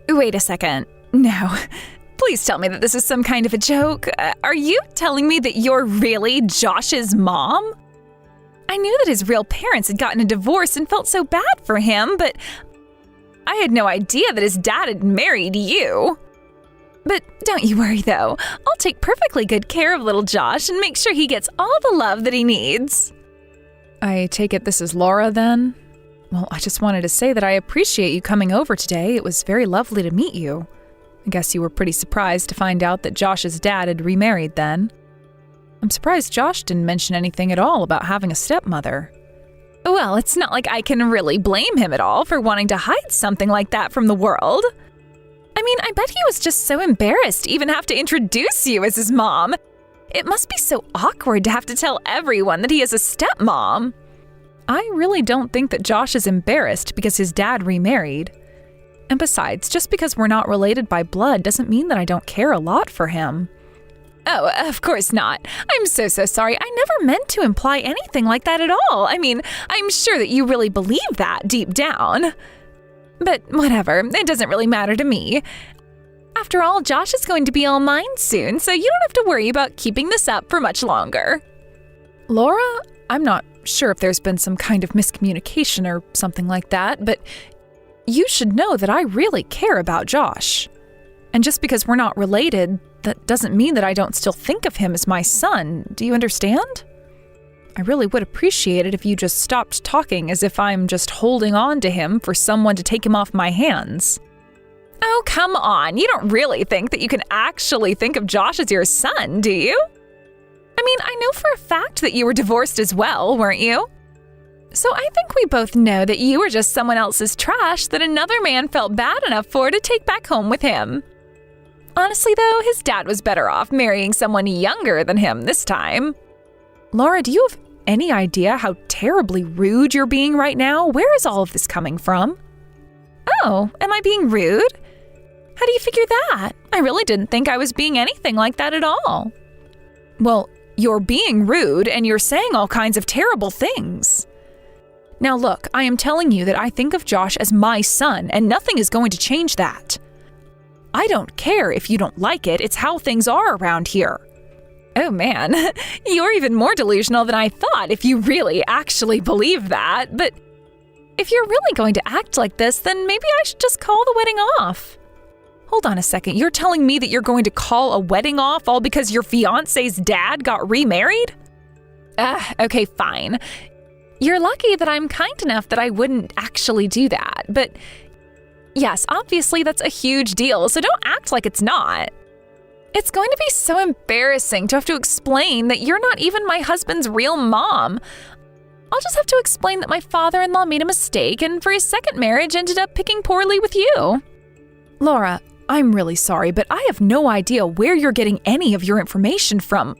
Wait a second. No. Please tell me that this is some kind of a joke. Are you telling me that you're really Josh's mom? I knew that his real parents had gotten a divorce and felt so bad for him, but I had no idea that his dad had married you. But don't you worry, though. I'll take perfectly good care of little Josh and make sure he gets all the love that he needs. I take it this is Laura, then? Well, I just wanted to say that I appreciate you coming over today. It was very lovely to meet you. I guess you were pretty surprised to find out that Josh's dad had remarried then. I'm surprised Josh didn't mention anything at all about having a stepmother. Well, it's not like I can really blame him at all for wanting to hide something like that from the world. I mean, I bet he was just so embarrassed to even have to introduce you as his mom. It must be so awkward to have to tell everyone that he is a stepmom. I really don't think that Josh is embarrassed because his dad remarried. And besides, just because we're not related by blood doesn't mean that I don't care a lot for him. Oh, of course not. I'm so sorry. I never meant to imply anything like that at all. I mean, I'm sure that you really believe that deep down. But whatever, it doesn't really matter to me. After all, Josh is going to be all mine soon, so you don't have to worry about keeping this up for much longer. Laura, I'm not sure if there's been some kind of miscommunication or something like that, but you should know that I really care about Josh. And just because we're not related, that doesn't mean that I don't still think of him as my son. Do you understand? I really would appreciate it if you just stopped talking as if I'm just holding on to him for someone to take him off my hands. Oh, come on. You don't really think that you can actually think of Josh as your son, do you? I mean, I know for a fact that you were divorced as well, weren't you? So I think we both know that you were just someone else's trash that another man felt bad enough for to take back home with him. Honestly, though, his dad was better off marrying someone younger than him this time. Laura, do you have any idea how terribly rude you're being right now? Where is all of this coming from? Oh, am I being rude? How do you figure that? I really didn't think I was being anything like that at all. Well, you're being rude and you're saying all kinds of terrible things. Now look, I am telling you that I think of Josh as my son, and nothing is going to change that. I don't care if you don't like it, it's how things are around here. Oh man, you're even more delusional than I thought if you really actually believe that. But if you're really going to act like this, then maybe I should just call the wedding off. Hold on a second, you're telling me that you're going to call a wedding off all because your fiancé's dad got remarried? Okay, fine. You're lucky that I'm kind enough that I wouldn't actually do that. But yes, obviously that's a huge deal, so don't act like it's not. It's going to be so embarrassing to have to explain that you're not even my husband's real mom. I'll just have to explain that my father-in-law made a mistake and for his second marriage ended up picking poorly with you. Laura, I'm really sorry, but I have no idea where you're getting any of your information from.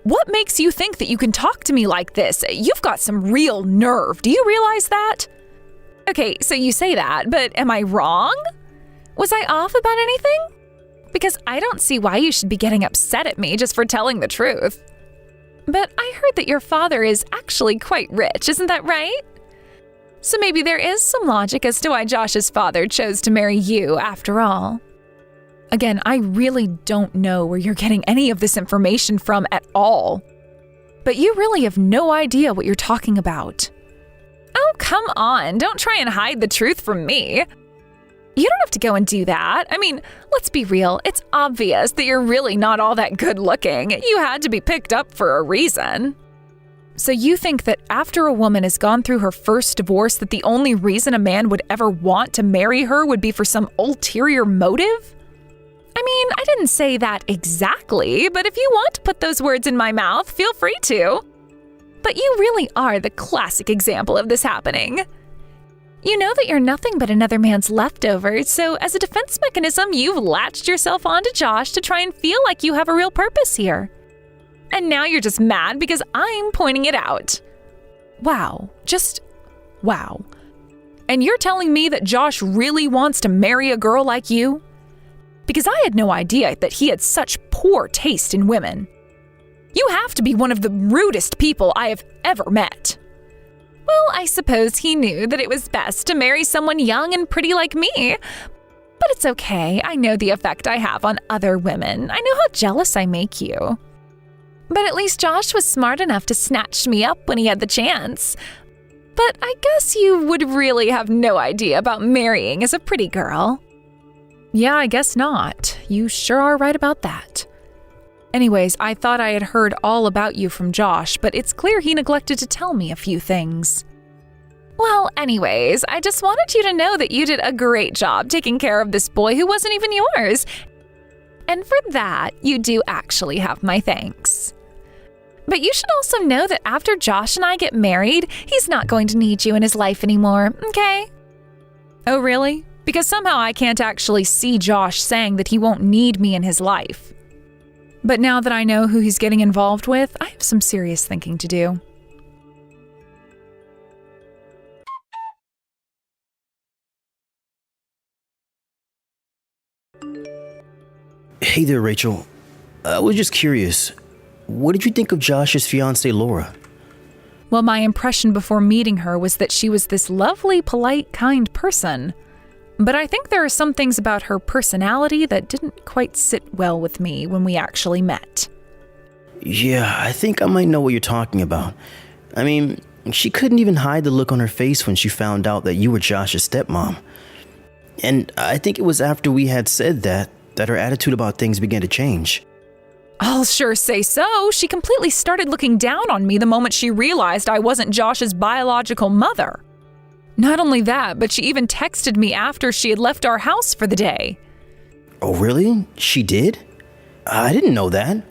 What makes you think that you can talk to me like this? You've got some real nerve. Do you realize that? Okay, so you say that, but am I wrong? Was I off about anything? Because I don't see why you should be getting upset at me just for telling the truth. But I heard that your father is actually quite rich, isn't that right? So maybe there is some logic as to why Josh's father chose to marry you after all. Again, I really don't know where you're getting any of this information from at all. But you really have no idea what you're talking about. Oh, come on. Don't try and hide the truth from me. You don't have to go and do that. I mean, let's be real. It's obvious that you're really not all that good looking. You had to be picked up for a reason. So you think that after a woman has gone through her first divorce that the only reason a man would ever want to marry her would be for some ulterior motive? I mean, I didn't say that exactly, but if you want to put those words in my mouth, feel free to. But you really are the classic example of this happening. You know that you're nothing but another man's leftovers, so as a defense mechanism, you've latched yourself onto Josh to try and feel like you have a real purpose here. And now you're just mad because I'm pointing it out. Wow, just wow. And you're telling me that Josh really wants to marry a girl like you? Because I had no idea that he had such poor taste in women. You have to be one of the rudest people I have ever met. Well, I suppose he knew that it was best to marry someone young and pretty like me. But but it's okay. I know the effect I have on other women. I know how jealous I make you. But at least Josh was smart enough to snatch me up when he had the chance. But I guess you would really have no idea about marrying as a pretty girl. Yeah, I guess not. You sure are right about that. Anyways, I thought I had heard all about you from Josh, but it's clear he neglected to tell me a few things. Well, anyways, I just wanted you to know that you did a great job taking care of this boy who wasn't even yours. And for that, you do actually have my thanks. But you should also know that after Josh and I get married, he's not going to need you in his life anymore, okay? Oh, really? Because somehow I can't actually see Josh saying that he won't need me in his life. But now that I know who he's getting involved with, I have some serious thinking to do. Hey there, Rachel. I was just curious. What did you think of Josh's fiancée, Laura? Well, my impression before meeting her was that she was this lovely, polite, kind person. But I think there are some things about her personality that didn't quite sit well with me when we actually met. Yeah, I think I might know what you're talking about. I mean, she couldn't even hide the look on her face when she found out that you were Josh's stepmom. And I think it was after we had said that her attitude about things began to change. I'll sure say so. She completely started looking down on me the moment she realized I wasn't Josh's biological mother. Not only that, but she even texted me after she had left our house for the day. Oh, really? She did? I didn't know that.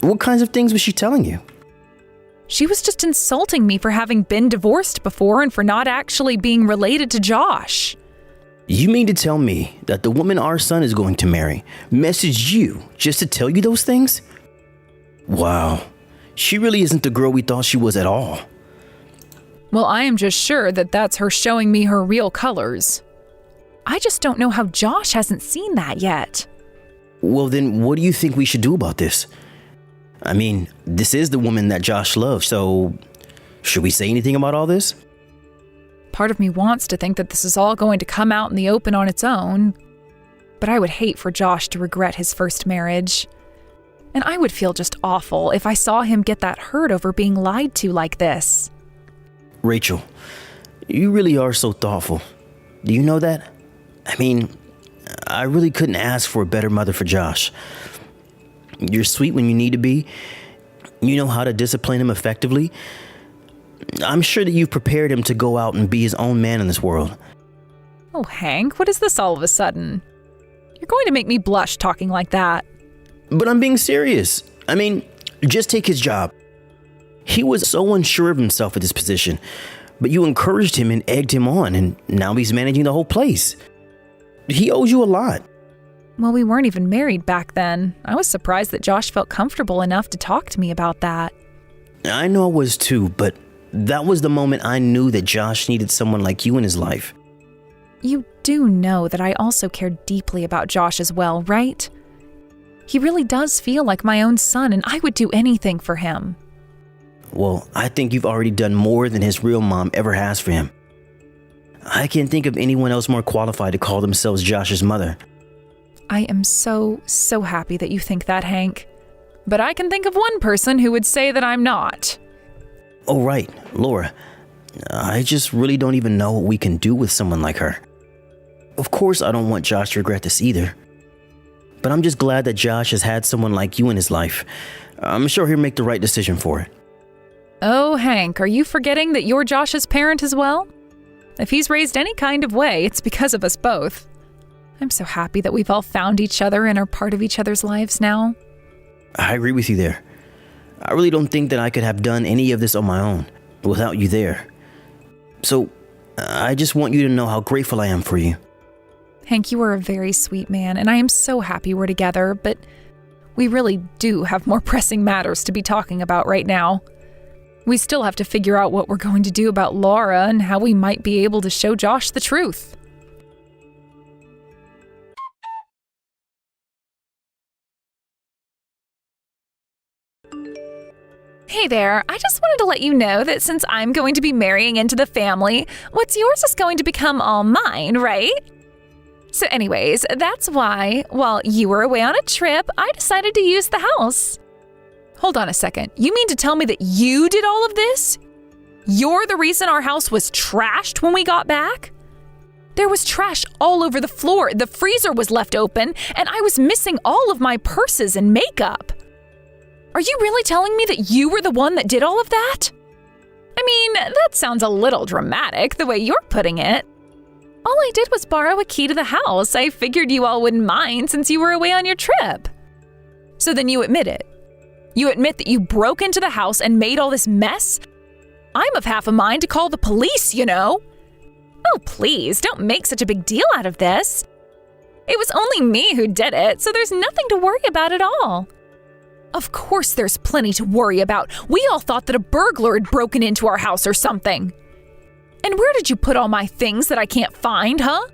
What kinds of things was she telling you? She was just insulting me for having been divorced before and for not actually being related to Josh. You mean to tell me that the woman our son is going to marry messaged you just to tell you those things? Wow, she really isn't the girl we thought she was at all. Well, I am just sure that that's her showing me her real colors. I just don't know how Josh hasn't seen that yet. Well, then what do you think we should do about this? I mean, this is the woman that Josh loves, so should we say anything about all this? Part of me wants to think that this is all going to come out in the open on its own, but I would hate for Josh to regret his first marriage. And I would feel just awful if I saw him get that hurt over being lied to like this. Rachel, you really are so thoughtful. Do you know that? I mean, I really couldn't ask for a better mother for Josh. You're sweet when you need to be. You know how to discipline him effectively. I'm sure that you've prepared him to go out and be his own man in this world. Oh, Hank, what is this all of a sudden? You're going to make me blush talking like that. But I'm being serious. I mean, just take his job. He was so unsure of himself at this position, but you encouraged him and egged him on, and now he's managing the whole place. He owes you a lot. Well, we weren't even married back then. I was surprised that Josh felt comfortable enough to talk to me about that. I know I was too, but that was the moment I knew that Josh needed someone like you in his life. You do know that I also care deeply about Josh as well, right? He really does feel like my own son, and I would do anything for him. Well, I think you've already done more than his real mom ever has for him. I can't think of anyone else more qualified to call themselves Josh's mother. I am so happy that you think that, Hank. But I can think of one person who would say that I'm not. Oh, right, Laura. I just really don't even know what we can do with someone like her. Of course, I don't want Josh to regret this either. But I'm just glad that Josh has had someone like you in his life. I'm sure he'll make the right decision for it. Oh, Hank, are you forgetting that you're Josh's parent as well? If he's raised any kind of way, it's because of us both. I'm so happy that we've all found each other and are part of each other's lives now. I agree with you there. I really don't think that I could have done any of this on my own without you there. So, I just want you to know how grateful I am for you. Hank, you are a very sweet man, and I am so happy we're together, but we really do have more pressing matters to be talking about right now. We still have to figure out what we're going to do about Laura and how we might be able to show Josh the truth. Hey there, I just wanted to let you know that since I'm going to be marrying into the family, what's yours is going to become all mine, right? So anyways, that's why, while you were away on a trip, I decided to use the house. Hold on a second. You mean to tell me that you did all of this? You're the reason our house was trashed when we got back? There was trash all over the floor, the freezer was left open, and I was missing all of my purses and makeup. Are you really telling me that you were the one that did all of that? I mean, that sounds a little dramatic the way you're putting it. All I did was borrow a key to the house. I figured you all wouldn't mind since you were away on your trip. So then you admit it. You admit that you broke into the house and made all this mess? I'm of half a mind to call the police, you know. Oh, please, don't make such a big deal out of this. It was only me who did it, so there's nothing to worry about at all. Of course there's plenty to worry about. We all thought that a burglar had broken into our house or something. And where did you put all my things that I can't find, huh?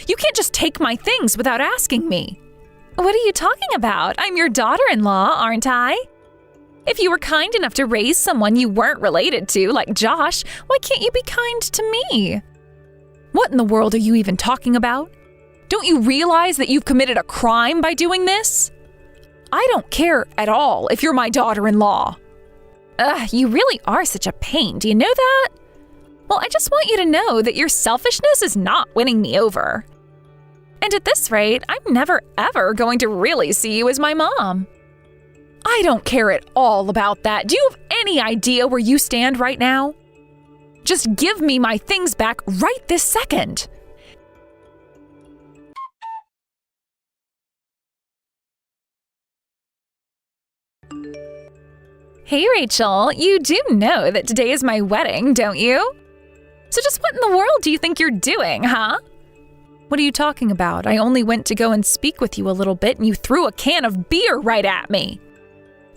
You can't just take my things without asking me. What are you talking about? I'm your daughter-in-law, aren't I? If you were kind enough to raise someone you weren't related to, like Josh, why can't you be kind to me? What in the world are you even talking about? Don't you realize that you've committed a crime by doing this? I don't care at all if you're my daughter-in-law. Ugh, you really are such a pain, do you know that? Well, I just want you to know that your selfishness is not winning me over. And at this rate, I'm never ever going to really see you as my mom. I don't care at all about that. Do you have any idea where you stand right now? Just give me my things back right this second. Hey, Rachel, you do know that today is my wedding, don't you? So just what in the world do you think you're doing, huh? What are you talking about? I only went to go and speak with you a little bit and you threw a can of beer right at me.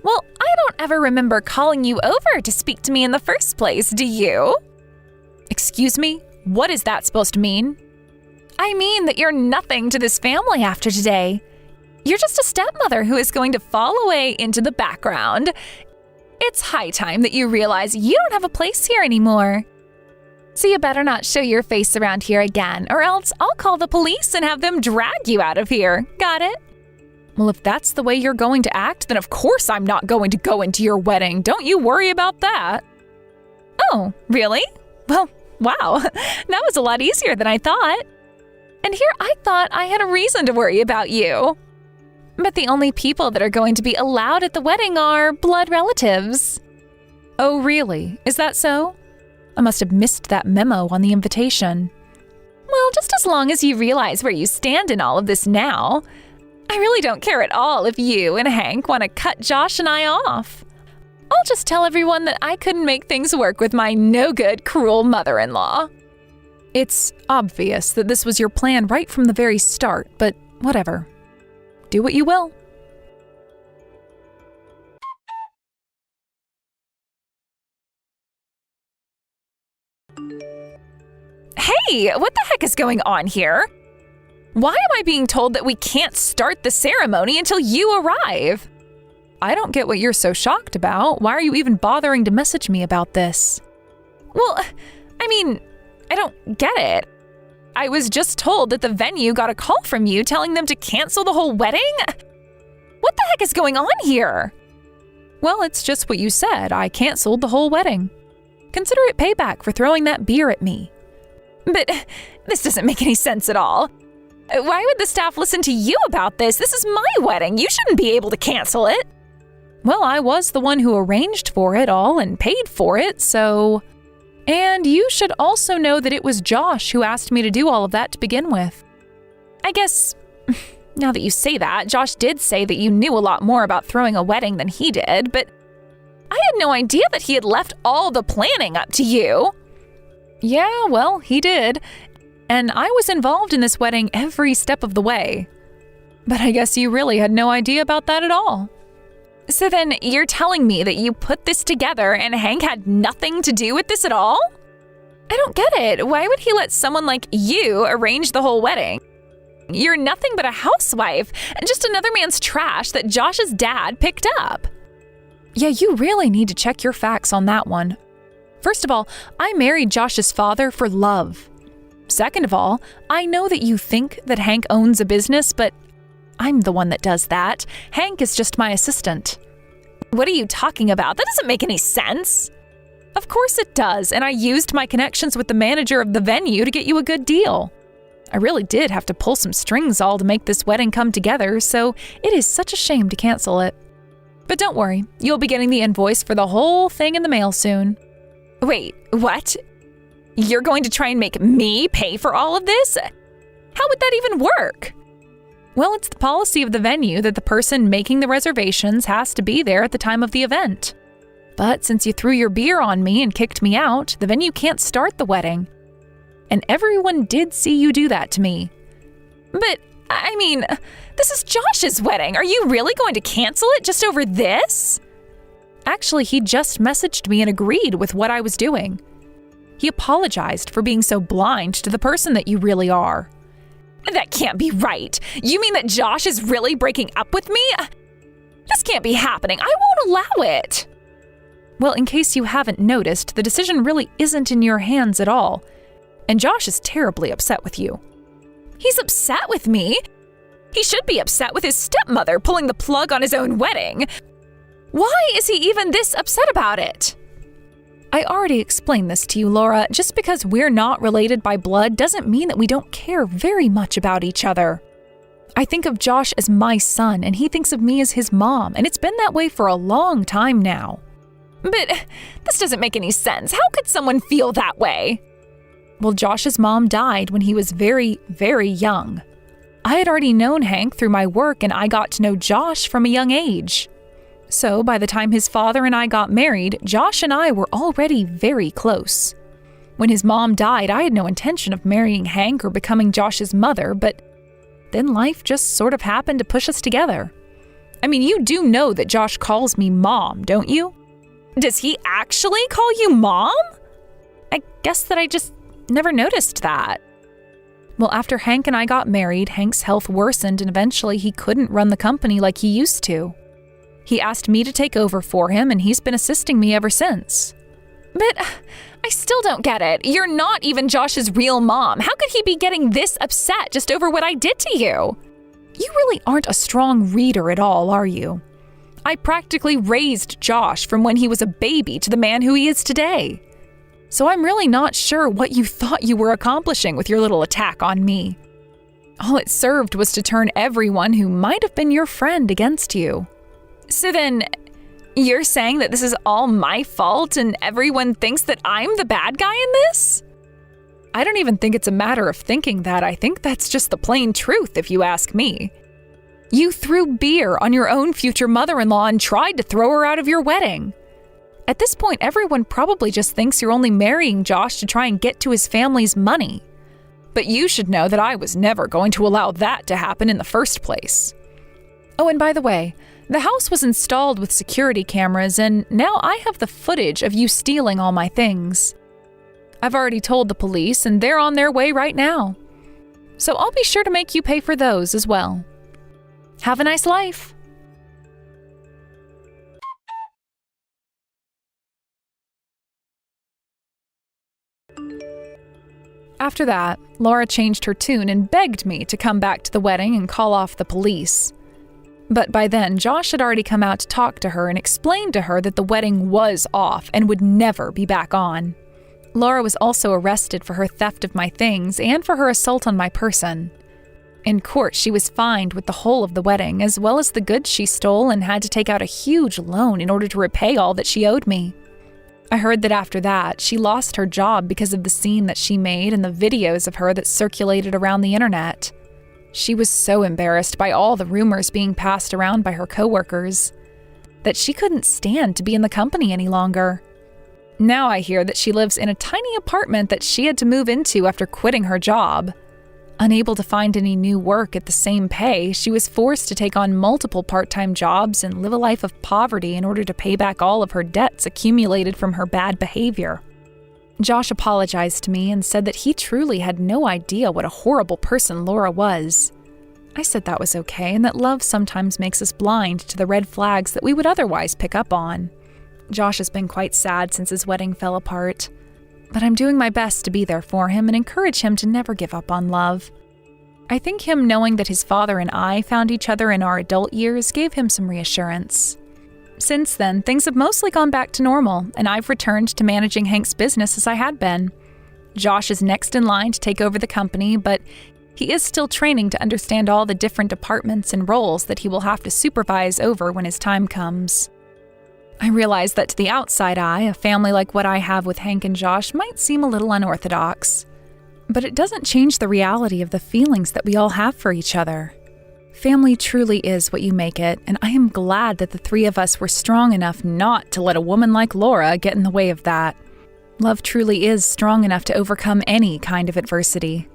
Well, I don't ever remember calling you over to speak to me in the first place, do you? Excuse me? What is that supposed to mean? I mean that you're nothing to this family after today. You're just a stepmother who is going to fall away into the background. It's high time that you realize you don't have a place here anymore. So you better not show your face around here again, or else I'll call the police and have them drag you out of here. Got it? Well, if that's the way you're going to act, then of course I'm not going to go into your wedding. Don't you worry about that. Oh, really? Well, wow, that was a lot easier than I thought. And here I thought I had a reason to worry about you. But the only people that are going to be allowed at the wedding are blood relatives. Oh, really? Is that so? I must have missed that memo on the invitation. Well, just as long as you realize where you stand in all of this now. I really don't care at all if you and Hank want to cut Josh and I off. I'll just tell everyone that I couldn't make things work with my no-good, cruel mother-in-law. It's obvious that this was your plan right from the very start, but whatever. Do what you will. Hey, what the heck is going on here? Why am I being told that we can't start the ceremony until you arrive? I don't get what you're so shocked about. Why are you even bothering to message me about this? Well, I mean, I don't get it. I was just told that the venue got a call from you telling them to cancel the whole wedding? What the heck is going on here? Well, it's just what you said. I canceled the whole wedding. Consider it payback for throwing that beer at me. But this doesn't make any sense at all. Why would the staff listen to you about this? This is my wedding. You shouldn't be able to cancel it. Well, I was the one who arranged for it all and paid for it, so... And you should also know that it was Josh who asked me to do all of that to begin with. I guess, now that you say that, Josh did say that you knew a lot more about throwing a wedding than he did, but I had no idea that he had left all the planning up to you. Yeah, well, he did. And I was involved in this wedding every step of the way. But I guess you really had no idea about that at all. So then you're telling me that you put this together and Hank had nothing to do with this at all? I don't get it. Why would he let someone like you arrange the whole wedding? You're nothing but a housewife and just another man's trash that Josh's dad picked up. Yeah, you really need to check your facts on that one. First of all, I married Josh's father for love. Second of all, I know that you think that Hank owns a business, but I'm the one that does that. Hank is just my assistant. What are you talking about? That doesn't make any sense. Of course it does, and I used my connections with the manager of the venue to get you a good deal. I really did have to pull some strings all to make this wedding come together, so it is such a shame to cancel it. But don't worry, you'll be getting the invoice for the whole thing in the mail soon. Wait, what? You're going to try and make me pay for all of this? How would that even work? Well, it's the policy of the venue that the person making the reservations has to be there at the time of the event. But since you threw your beer on me and kicked me out, the venue can't start the wedding. And everyone did see you do that to me. But, I mean, this is Josh's wedding. Are you really going to cancel it just over this? Actually, he just messaged me and agreed with what I was doing. He apologized for being so blind to the person that you really are. That can't be right. You mean that Josh is really breaking up with me? This can't be happening. I won't allow it. Well, in case you haven't noticed, the decision really isn't in your hands at all. And Josh is terribly upset with you. He's upset with me? He should be upset with his stepmother pulling the plug on his own wedding. Why is he even this upset about it? I already explained this to you, Laura. Just because we're not related by blood doesn't mean that we don't care very much about each other. I think of Josh as my son, and he thinks of me as his mom, and it's been that way for a long time now. But this doesn't make any sense. How could someone feel that way? Well, Josh's mom died when he was very, very young. I had already known Hank through my work, and I got to know Josh from a young age. So by the time his father and I got married, Josh and I were already very close. When his mom died, I had no intention of marrying Hank or becoming Josh's mother, but then life just sort of happened to push us together. I mean, you do know that Josh calls me Mom, don't you? Does he actually call you Mom? I guess that I just never noticed that. Well, after Hank and I got married, Hank's health worsened and eventually he couldn't run the company like he used to. He asked me to take over for him, and he's been assisting me ever since. But I still don't get it. You're not even Josh's real mom. How could he be getting this upset just over what I did to you? You really aren't a strong reader at all, are you? I practically raised Josh from when he was a baby to the man who he is today. So I'm really not sure what you thought you were accomplishing with your little attack on me. All it served was to turn everyone who might have been your friend against you. So then, you're saying that this is all my fault and everyone thinks that I'm the bad guy in this? I don't even think it's a matter of thinking that. I think that's just the plain truth, if you ask me. You threw beer on your own future mother-in-law and tried to throw her out of your wedding. At this point, everyone probably just thinks you're only marrying Josh to try and get to his family's money. But you should know that I was never going to allow that to happen in the first place. Oh, and by the way, the house was installed with security cameras, and now I have the footage of you stealing all my things. I've already told the police, and they're on their way right now. So I'll be sure to make you pay for those as well. Have a nice life. After that, Laura changed her tune and begged me to come back to the wedding and call off the police. But by then, Josh had already come out to talk to her and explained to her that the wedding was off and would never be back on. Laura was also arrested for her theft of my things and for her assault on my person. In court, she was fined with the whole of the wedding, as well as the goods she stole, and had to take out a huge loan in order to repay all that she owed me. I heard that after that, she lost her job because of the scene that she made and the videos of her that circulated around the internet. She was so embarrassed by all the rumors being passed around by her coworkers that she couldn't stand to be in the company any longer. Now I hear that she lives in a tiny apartment that she had to move into after quitting her job. Unable to find any new work at the same pay, she was forced to take on multiple part-time jobs and live a life of poverty in order to pay back all of her debts accumulated from her bad behavior. Josh apologized to me and said that he truly had no idea what a horrible person Laura was. I said that was okay and that love sometimes makes us blind to the red flags that we would otherwise pick up on. Josh has been quite sad since his wedding fell apart. But I'm doing my best to be there for him and encourage him to never give up on love. I think him knowing that his father and I found each other in our adult years gave him some reassurance. Since then, things have mostly gone back to normal, and I've returned to managing Hank's business as I had been. Josh is next in line to take over the company, but he is still training to understand all the different departments and roles that he will have to supervise over when his time comes. I realize that to the outside eye, a family like what I have with Hank and Josh might seem a little unorthodox. But it doesn't change the reality of the feelings that we all have for each other. Family truly is what you make it, and I am glad that the three of us were strong enough not to let a woman like Laura get in the way of that. Love truly is strong enough to overcome any kind of adversity.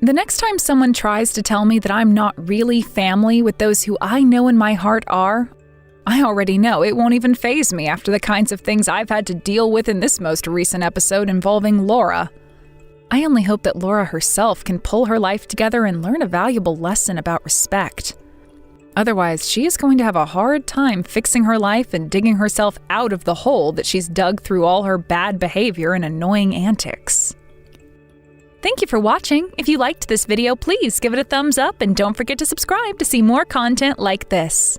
The next time someone tries to tell me that I'm not really family with those who I know in my heart are, I already know it won't even faze me after the kinds of things I've had to deal with in this most recent episode involving Laura. I only hope that Laura herself can pull her life together and learn a valuable lesson about respect. Otherwise, she is going to have a hard time fixing her life and digging herself out of the hole that she's dug through all her bad behavior and annoying antics. Thank you for watching. If you liked this video, please give it a thumbs up and don't forget to subscribe to see more content like this.